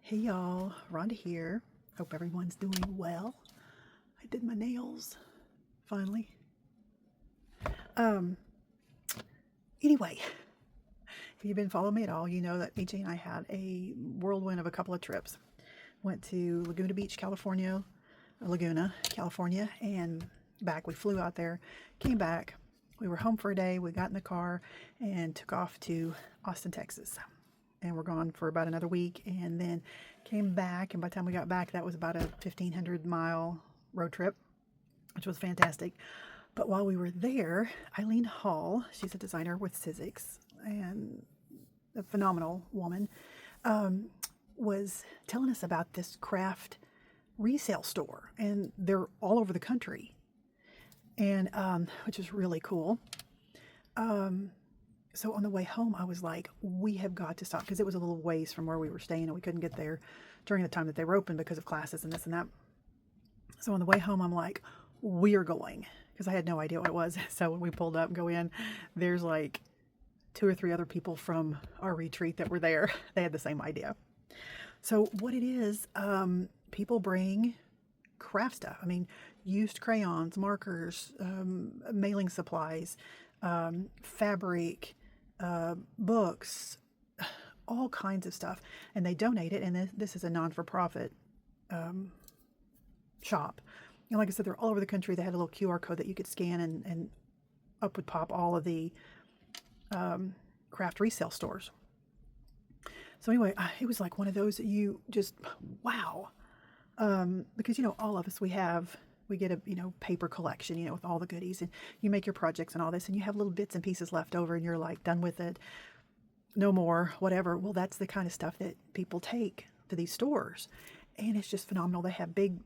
Hey y'all, Rhonda here. Hope everyone's doing well. I did my nails, finally. Anyway, if you've been following me at all, you know that AJ and I had a whirlwind of a couple of trips. Went to Laguna Beach, California, and back. We flew out there, came back. We were home for a day. We got in the car and took off to Austin, Texas. And we're gone for about another week, and then came back, and by the time we got back, that was about a 1,500-mile road trip, which was fantastic. But while we were there, Eileen Hall, she's a designer with Sizzix and a phenomenal woman, was telling us about this craft resale store, and they're all over the country, and which is really cool. So on the way home, I was like, we have got to stop, because it was a little ways from where we were staying, and we couldn't get there during the time that they were open because of classes and this and that. So on the way home, I'm like, we are going, because I had no idea what it was. So when we pulled up and go in, there's like 2 or 3 other people from our retreat that were there. They had the same idea. So what it is, people bring craft stuff. I mean, used crayons, markers, mailing supplies, fabric, books, all kinds of stuff, and they donate it. And this is a non-for-profit shop. And like I said, they're all over the country. They had a little QR code that you could scan, and up would pop all of the craft resale stores. So anyway, it was like one of those that you just, wow. Because, you know, all of us, we get a, paper collection, with all the goodies, and you make your projects and all this, and you have little bits and pieces left over, and you're like, done with it, no more, whatever. Well, that's the kind of stuff that people take to these stores, and it's just phenomenal. They have big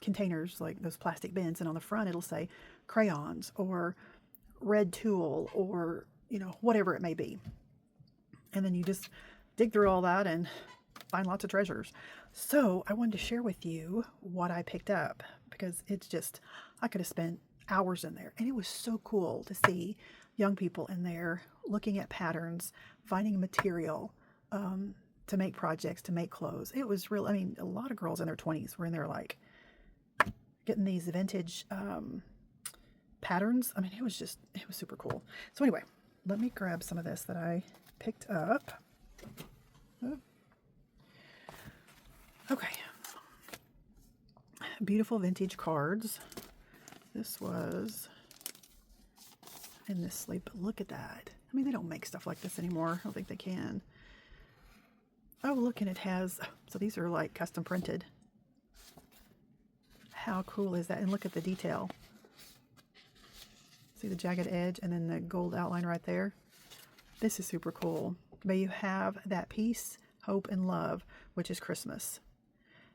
containers, like those plastic bins, and on the front it'll say crayons or red tulle or, whatever it may be. And then you just dig through all that and find lots of treasures. So I wanted to share with you what I picked up, because it's just, I could have spent hours in there, and it was so cool to see young people in there looking at patterns, finding material to make projects, to make clothes. It was real. I mean, a lot of girls in their 20s were in there, like, getting these vintage patterns. I mean, it was super cool. So anyway, let me grab some of this that I picked up. Okay. Beautiful vintage cards. This was in this sleeve, but look at that. I mean, they don't make stuff like this anymore. I don't think they can. Oh, look, and it has, so these are like custom printed. How cool is that? And look at the detail. See the jagged edge and then the gold outline right there? This is super cool. May you have that peace, hope, and love, which is Christmas.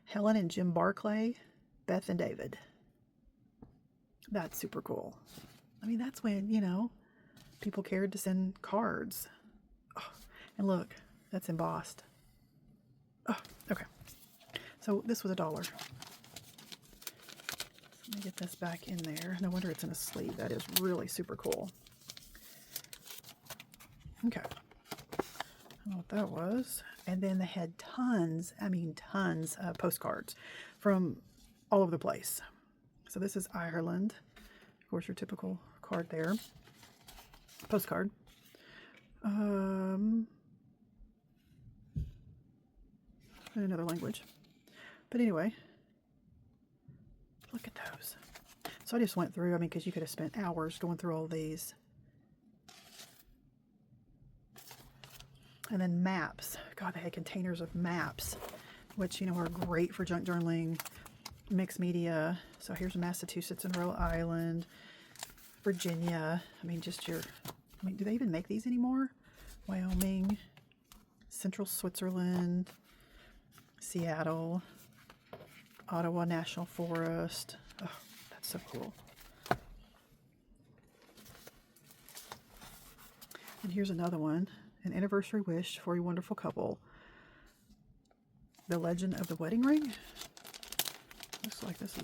Helen and Jim Barclay, Beth and David. That's super cool. I mean, that's when, people cared to send cards. Oh, and look, that's embossed. Oh, okay. So this was $1. Let me get this back in there. No wonder it's in a sleeve. That is really super cool. Okay. I don't know what that was. And then they had tons of postcards from all over the place. So this is Ireland. Of course, your typical card there. Postcard. In another language. But anyway, look at those. So I just went through, because you could have spent hours going through all these. And then maps. God, they had containers of maps, which, are great for junk journaling, mixed media. So here's Massachusetts and Rhode Island, Virginia. Do they even make these anymore? Wyoming, Central Switzerland, Seattle, Ottawa National Forest. Oh, that's so cool. And here's another one. An anniversary wish for a wonderful couple. The legend of the wedding ring. Looks like this is,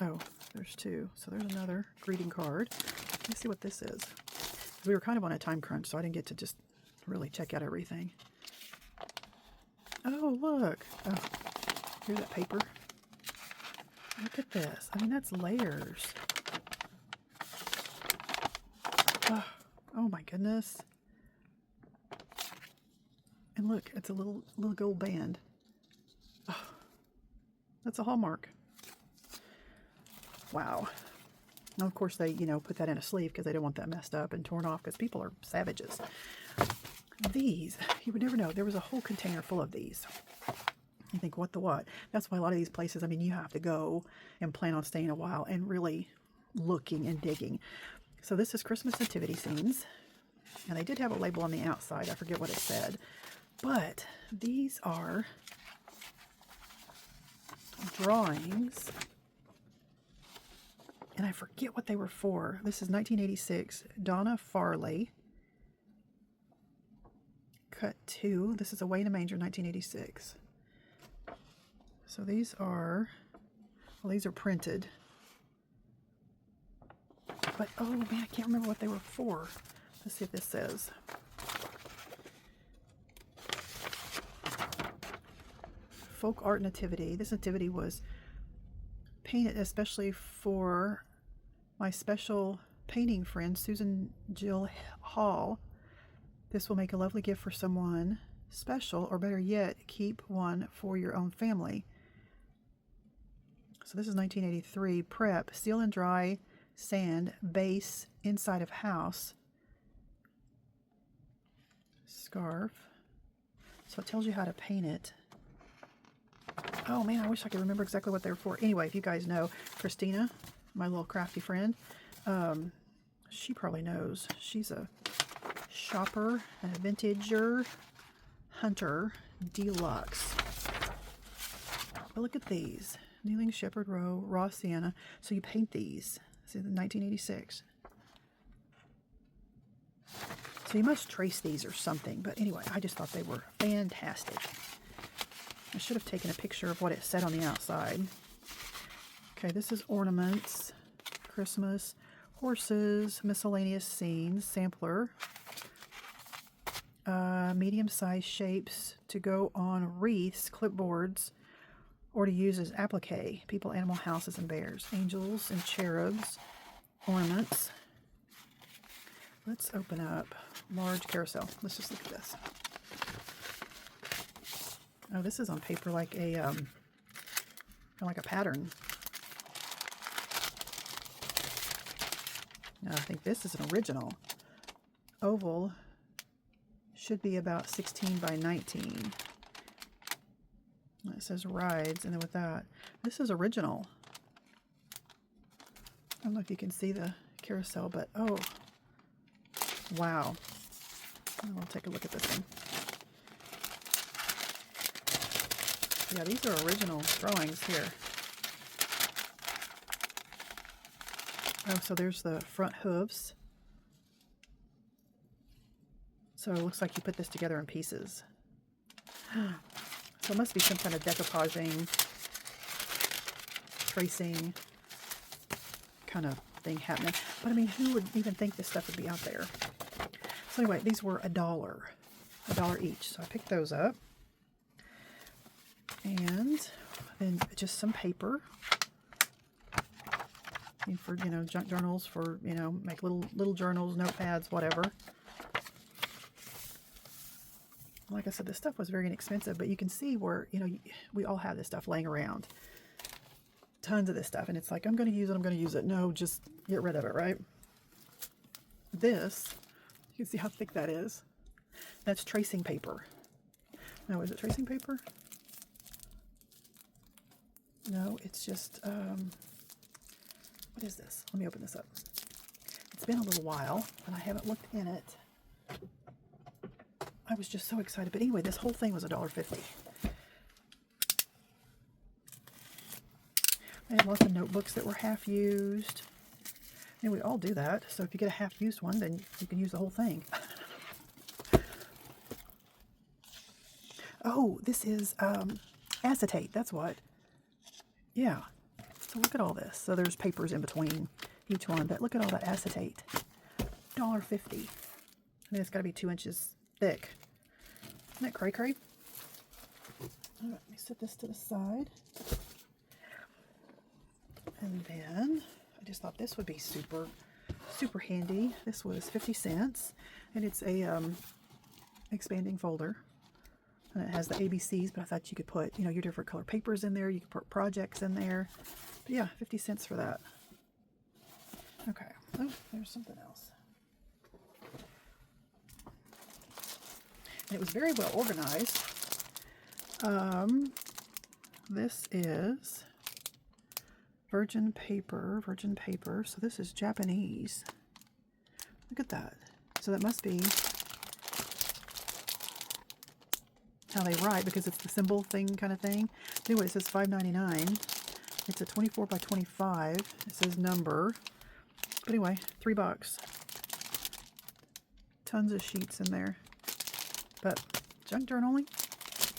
oh, there's 2. So there's another greeting card. Let's see what this is. We were kind of on a time crunch, so I didn't get to just really check out everything. Oh, look. Oh, here's that paper. Look at this. I mean, that's layers. Oh my goodness. And look, it's a little gold band. Oh, that's a Hallmark. Wow. Now, of course, they, put that in a sleeve because they don't want that messed up and torn off because people are savages. These, you would never know. There was a whole container full of these. You think, what the what? That's why a lot of these places, I mean, you have to go and plan on staying a while and really looking and digging. So this is Christmas nativity scenes. And they did have a label on the outside. I forget what it said. But these are drawings. And I forget what they were for. This is 1986. Donna Farley. Cut 2. This is Away in a Manger, 1986. So these are, well, these are printed. But, oh man, I can't remember what they were for. Let's see if this says. Folk Art Nativity. This nativity was painted especially for my special painting friend, Susan Jill Hall. This will make a lovely gift for someone special, or better yet, keep one for your own family. So this is 1983. Prep, seal and dry sand, base, inside of house. Scarf. So it tells you how to paint it. Oh man, I wish I could remember exactly what they were for. Anyway, if you guys know Christina, my little crafty friend, she probably knows. She's a shopper and a vintager hunter deluxe. But look at these. Kneeling Shepherd Row, raw sienna. So you paint these. See, 1986. So you must trace these or something. But anyway, I just thought they were fantastic. I should have taken a picture of what it said on the outside. Okay, this is ornaments, Christmas, horses, miscellaneous scenes, sampler, medium-sized shapes to go on wreaths, clipboards, or to use as applique, people, animal, houses, and bears, angels and cherubs, ornaments. Let's open up large carousel. Let's just look at this. Oh, this is on paper like a kind of like a pattern. Now, I think this is an original. Oval should be about 16 by 19. It says rides, and then with that, this is original. I don't know if you can see the carousel, but oh, wow. I'll take a look at this one. Yeah, these are original drawings here. Oh, so there's the front hooves. So it looks like you put this together in pieces. So it must be some kind of decoupaging, tracing kind of thing happening. But I mean, who would even think this stuff would be out there? So anyway, these were $1 each. So I picked those up. And then just some paper. And for, junk journals, for, make little journals, notepads, whatever. Like I said, this stuff was very inexpensive, but you can see where, we all have this stuff laying around. Tons of this stuff. And it's like, I'm going to use it. No, just get rid of it, right? This, you can see how thick that is. That's tracing paper. No, is it tracing paper? No, it's just, what is this? Let me open this up. It's been a little while, and I haven't looked in it. I was just so excited. But anyway, this whole thing was $1.50. I had lots of notebooks that were half used. And we all do that. So if you get a half used one, then you can use the whole thing. Oh, this is acetate. That's what. Yeah. So look at all this. So there's papers in between each one. But look at all that acetate. $1.50. I think it's got to be 2 inches thick. Isn't that cray-cray? All right, let me set this to the side. And then I just thought this would be super handy. This was 50 cents, and it's a expanding folder, and it has the ABCs, but I thought you could put, you know, your different color papers in there. You could put projects in there. But yeah, 50 cents for that. Okay. Oh, there's something else. And it was very well organized. This is virgin paper. So this is Japanese. Look at that. So that must be how they write, because it's the symbol thing kind of thing. Anyway, it says $5.99. It's a 24 by 25. It says number. But anyway, $3. Tons of sheets in there. But junk journaling?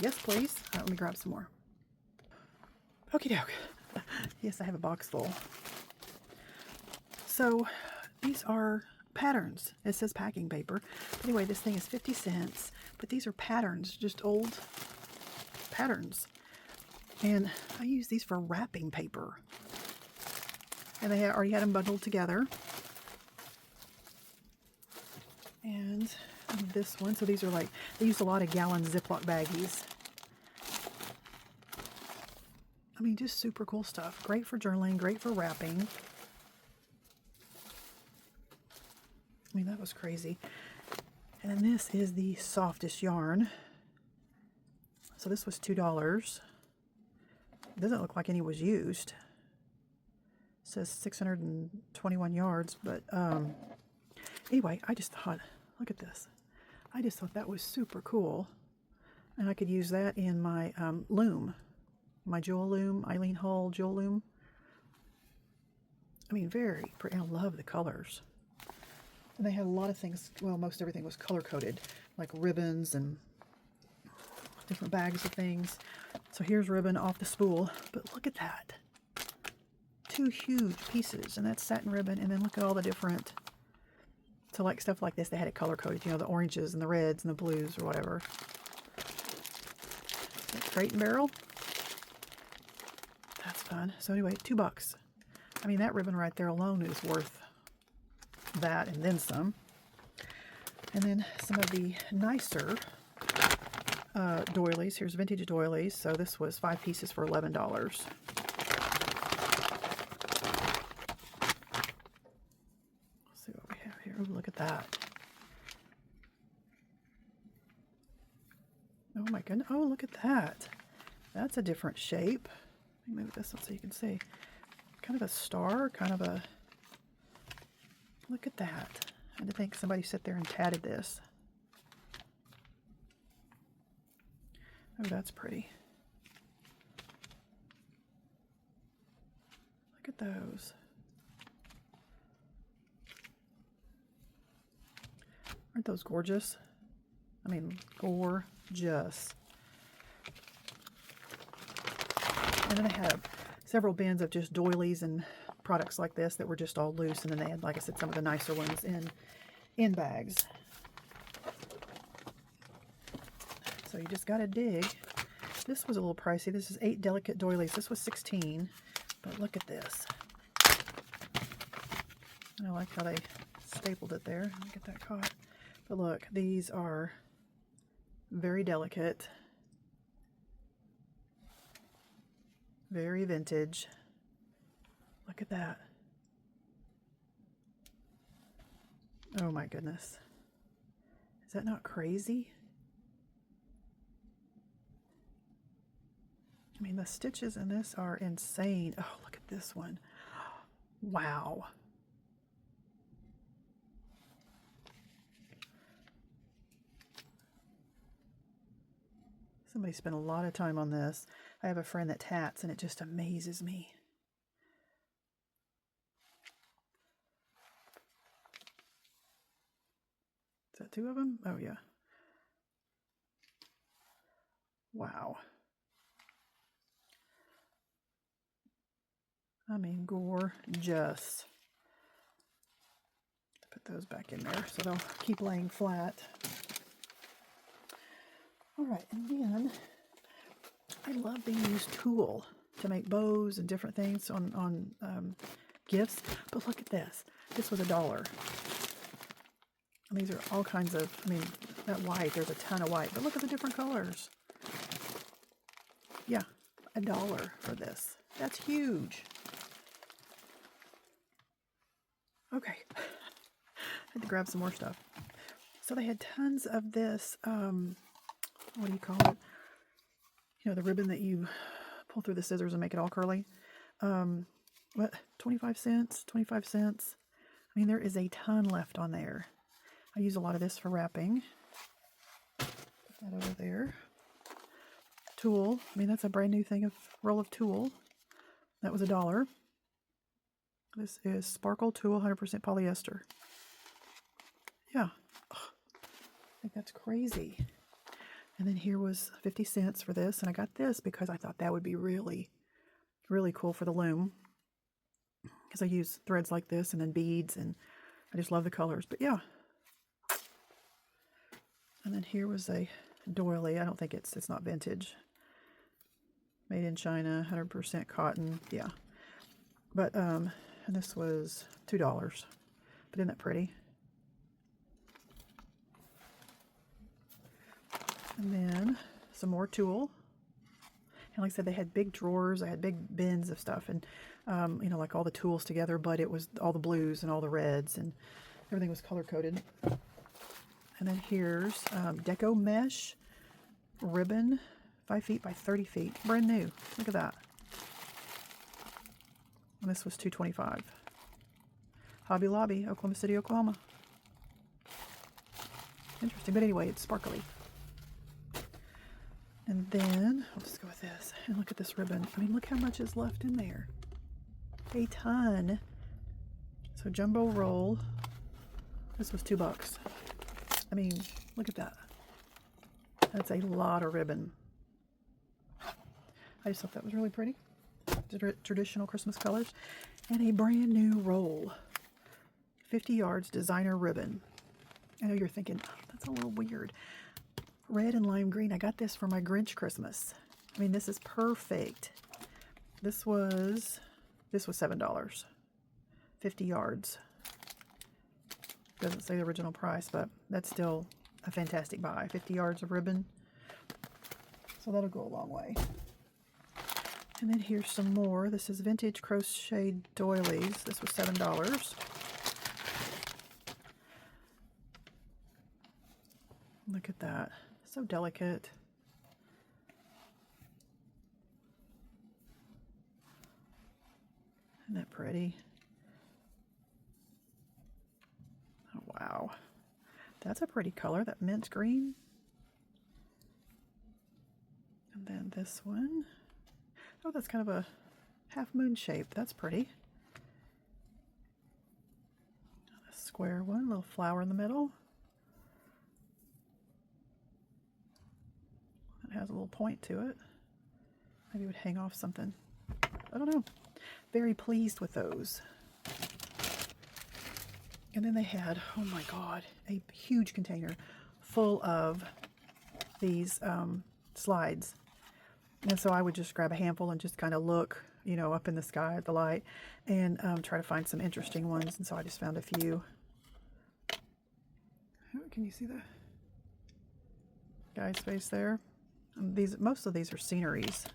Yes, please. All right, let me grab some more. Okie doke. Yes, I have a box full. So these are patterns. It says packing paper. Anyway, this thing is 50 cents, but these are patterns, just old patterns. And I use these for wrapping paper. And they already had them bundled together. And this one, so these are like, they use a lot of gallon Ziploc baggies. I mean, just super cool stuff. Great for journaling, great for wrapping. I mean, that was crazy. And then this is the softest yarn. So this was $2. It doesn't look like any was used. It says 621 yards, but anyway, I just thought, look at this. I just thought that was super cool. And I could use that in my loom. My jewel loom, Eileen Hull jewel loom. I mean, very pretty. I love the colors. And they had a lot of things, well, most everything was color-coded, like ribbons and different bags of things. So here's ribbon off the spool, but look at that. 2 huge pieces, and that's satin ribbon, and then look at all the different, so like stuff like this, they had it color-coded, you know, the oranges and the reds and the blues or whatever. Crate and barrel. That's fun. So anyway, $2. I mean, that ribbon right there alone is worth that and then some. And then some of the nicer doilies. Here's vintage doilies. So this was 5 pieces for $11. Let's see what we have here. Oh, look at that. Oh my goodness. Oh, look at that. That's a different shape. Let me move this up so you can see. Kind of a star, kind of a... Look at that. I had to think somebody sat there and tatted this. Oh, that's pretty. Look at those. Aren't those gorgeous? I mean, gorgeous. And then they had several bins of just doilies and products like this that were just all loose, and then they had, like I said, some of the nicer ones in bags. So you just gotta dig. This was a little pricey. This is 8 delicate doilies. This was 16, but look at this. I like how they stapled it there. Let me get that caught. But look, these are very delicate, very vintage. Look at that. Oh my goodness. Is that not crazy? I mean, the stitches in this are insane. Oh, look at this one. Wow. Somebody spent a lot of time on this. I have a friend that tats, and it just amazes me. Is that 2 of them? Oh, yeah. Wow. I mean, gorgeous. Put those back in there so they'll keep laying flat. All right, and then I love being used tulle to make bows and different things on gifts. But look at this. This was $1. And these are all kinds of, I mean, that white, there's a ton of white. But look at the different colors. Yeah, $1 for this. That's huge. Okay. I had to grab some more stuff. So they had tons of this, what do you call it? You know, the ribbon that you pull through the scissors and make it all curly. What, 25 cents, 25 cents. I mean, there is a ton left on there. I use a lot of this for wrapping. Put that over there. Tulle. I mean, that's a brand new thing of roll of tulle. That was $1. This is sparkle tulle, 100% polyester. Yeah. I think that's crazy. And then here was 50 cents for this. And I got this because I thought that would be really, really cool for the loom. Because I use threads like this and then beads. And I just love the colors. But yeah. And then here was a doily. I don't think it's not vintage. Made in China, 100% cotton. Yeah. But, and this was $2. But isn't that pretty? And then some more tulle. And like I said, they had big drawers. I had big bins of stuff. And, you know, like all the tools together. But it was all the blues and all the reds. And everything was color-coded. And then here's deco mesh ribbon, 5 feet by 30 feet. Brand new. Look at that. And this was $2.25. Hobby Lobby, Oklahoma City, Oklahoma. Interesting. But anyway, it's sparkly. And then, I'll just go with this. And look at this ribbon. I mean, look how much is left in there. A ton. So jumbo roll. This was $2. I mean, look at that. That's a lot of ribbon. I just thought that was really pretty. Traditional Christmas colors. And a brand new roll. 50 yards designer ribbon. I know you're thinking, oh, that's a little weird. Red and lime green. I got this for my Grinch Christmas. I mean, this is perfect. This was $7. 50 yards. Doesn't say the original price, but that's still a fantastic buy. 50 yards of ribbon. So that'll go a long way. And then here's some more. This is vintage crocheted doilies. This was $7. Look at that. So delicate. Isn't that pretty? Oh, wow. That's a pretty color, that mint green. And then this one. Oh, that's kind of a half moon shape. That's pretty. A square one, little flower in the middle. It has a little point to it. Maybe it would hang off something. I don't know. Very pleased with those. And then they had, oh my God, a huge container full of these slides. And so I would just grab a handful and just kind of look, you know, up in the sky at the light and try to find some interesting ones. And so I just found a few. Can you see the guy's face there? Most of these are sceneries.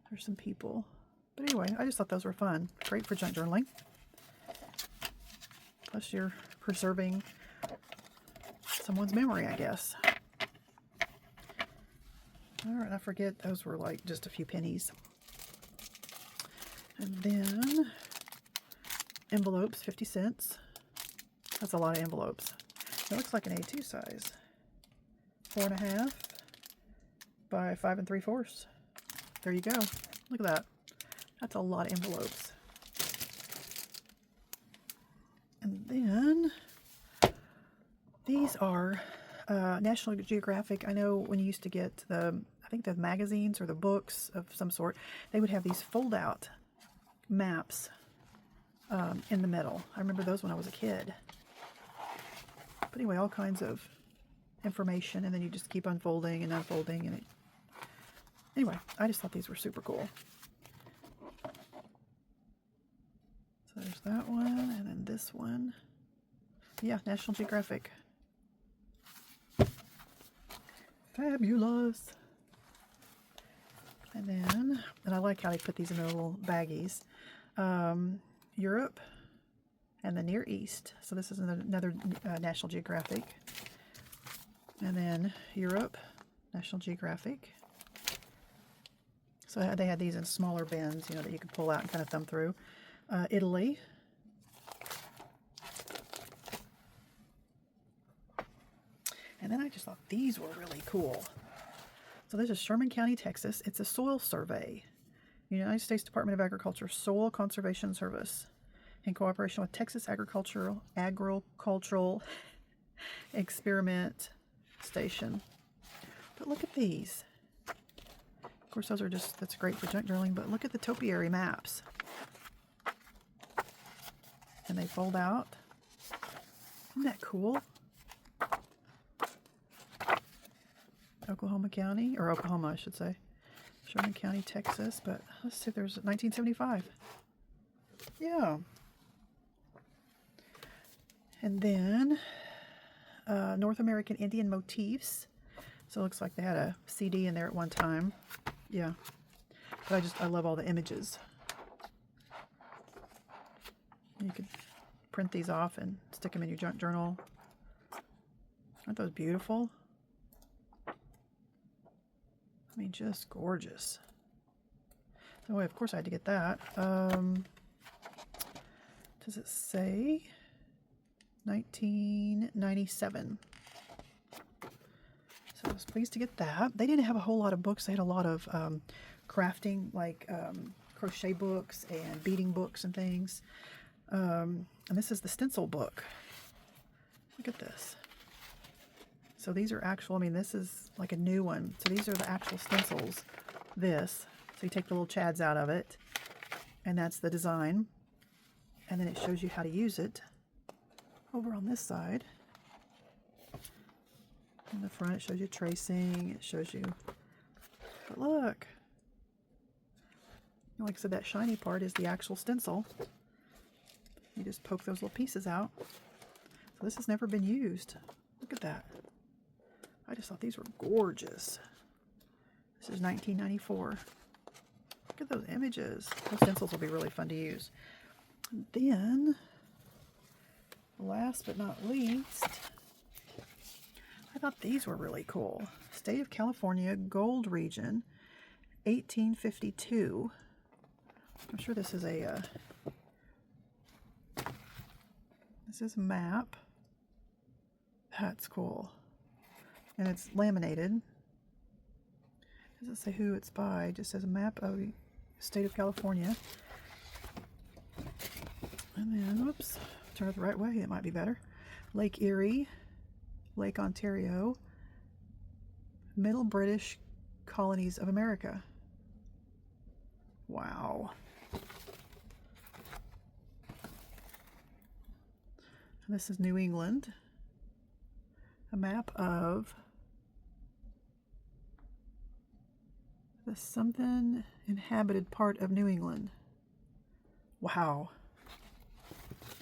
There's some people. But anyway, I just thought those were fun. Great for junk journaling. Plus you're preserving someone's memory, I guess. All right, I forget those were like just a few pennies. And then envelopes, 50 cents. That's a lot of envelopes. It looks like an A2 size. 4.5 by 5 3/4. There you go. Look at that. That's a lot of envelopes. And then these are National Geographic. I know when you used to get I think the magazines or the books of some sort, they would have these fold-out maps in the middle. I remember those when I was a kid. But anyway, all kinds of information, and then you just keep unfolding and unfolding, and Anyway, I just thought these were super cool. So there's that one, and then this one. Yeah, National Geographic. Fabulous. And then, and I like how they put these in their little baggies. Europe and the Near East. So this is another National Geographic. And then Europe, National Geographic. So they had these in smaller bins, you know, that you could pull out and kind of thumb through. Italy. And then I just thought these were really cool. So this is Sherman County, Texas. It's a soil survey. United States Department of Agriculture Soil Conservation Service in cooperation with Texas Agricultural Experiment Station. But look at these. Of course, those are just, that's great for junk journaling, but look at the topiary maps. And they fold out. Isn't that cool? Oklahoma County, or Oklahoma, I should say. Sherman County, Texas, but let's see if there's 1975. Yeah. And then North American Indian Motifs. So it looks like they had a CD in there at one time. Yeah. But I love all the images. You could print these off and stick them in your junk journal. Aren't those beautiful? I mean, just gorgeous. So, of course, I had to get that. Does it say 1997? So I was pleased to get that. They didn't have a whole lot of books. They had a lot of crafting, like crochet books and beading books and things. And this is the stencil book. Look at this. So these are actual, I mean, this is like a new one. So these are the actual stencils. This. So you take the little chads out of it. And that's the design. And then it shows you how to use it. Over on this side. In the front, it shows you tracing. It shows you. But look. Like I said, that shiny part is the actual stencil. You just poke those little pieces out. So this has never been used. Look at that. I just thought these were gorgeous. This is 1994. Look at those images. Those stencils will be really fun to use. And then, last but not least, I thought these were really cool. State of California, Gold Region, 1852. I'm sure this is a map. That's cool. And it's laminated. Doesn't say who it's by. It just says a map of the state of California. And then, whoops, turn it the right way. It might be better. Lake Erie, Lake Ontario, Middle British Colonies of America. Wow. And this is New England. A map of the something inhabited part of New England. Wow.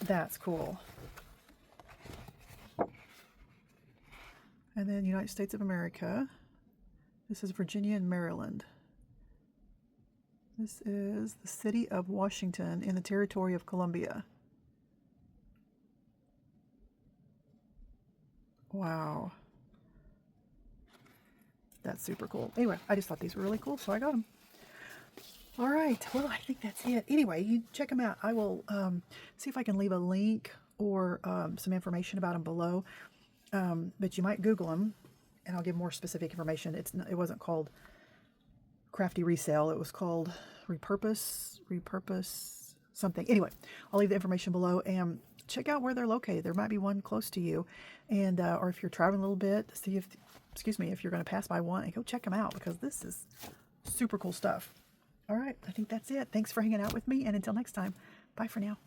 That's cool. And then United States of America. This is Virginia and Maryland. This is the city of Washington in the territory of Columbia. Wow. That's super cool. Anyway, I just thought these were really cool, so I got them. All right. Well, I think that's it. Anyway, you check them out. I will see if I can leave a link or some information about them below. But you might Google them, and I'll give more specific information. It wasn't called Crafty Resale. It was called Repurpose something. Anyway, I'll leave the information below, and check out where they're located. There might be one close to you, and or if you're traveling a little bit, see if, if you're going to pass by one, and go check them out, because this is super cool stuff. All right, I think that's it. Thanks for hanging out with me, and until next time, bye for now.